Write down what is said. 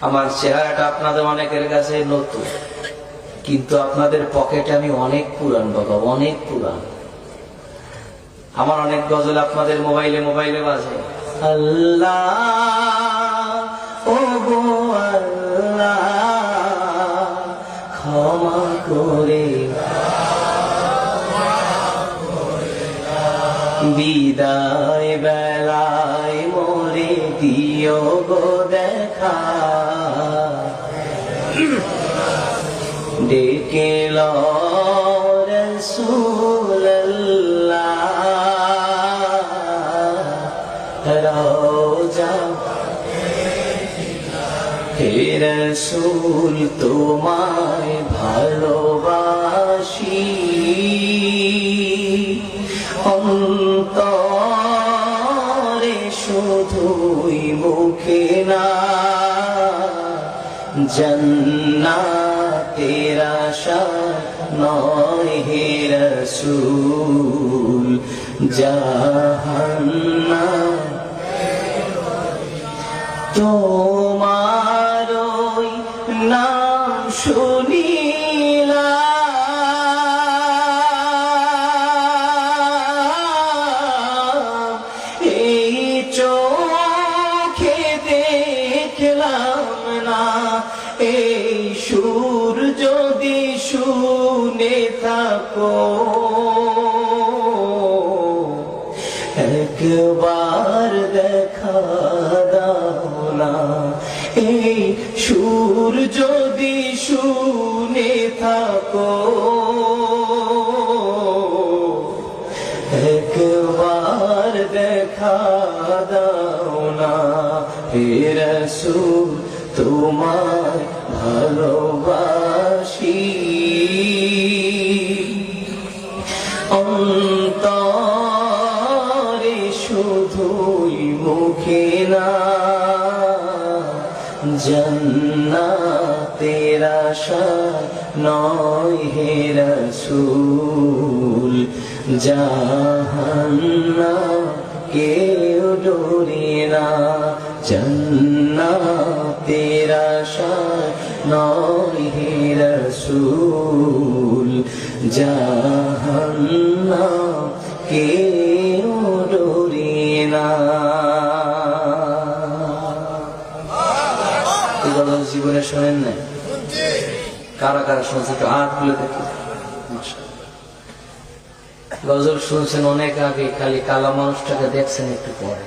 আমার চেহারাটা আপনাদের অনেকের কাছে নতুন, কিন্তু আপনাদের পকেটে আমি অনেক পুরান বাবা, অনেক পুরান। আমার অনেক গজল আপনাদের মোবাইলে মোবাইলে বাজে। আল্লাহ ও গো আল্লাহ ক্ষমা করে বিদায় বেলায় মোরে দিও গো দেখা, ডেকে লো রাসূলুল্লাহ রওজা হে রাসূল তোমায় ভালোবাসি, অন্তরে শুধুই মুখে না, জান্নাতের আশা নয় হে রাসূল, জাহান্নাম তোমার ওই নাম শুনিলাম, এই চোখে দেখলাম না, এই সুর যদি শুনে থাকো একবার দেখা দাও না, এই সুর যদি শুনে থাকো একবার দেখা দাও না, হে রাসূল তোমায় ভালোবাসি, অন্তরে শুধুই মুখে না, জান্নাতের আশা নয় হে রাসূল, জাহান্নাম কেউ ডোরে না, জান্নাতের আশা নয় হে রাসূল, জাহান্নাম কেউ ডোরে না। এই গজল জীবনে শোনেন নাই? কারা কারা শুনছে একটু হাত খুলে দেখি। গজল শুনছেন অনেক আগে, খালি কালা মানুষটাকে দেখছেন একটু পরে।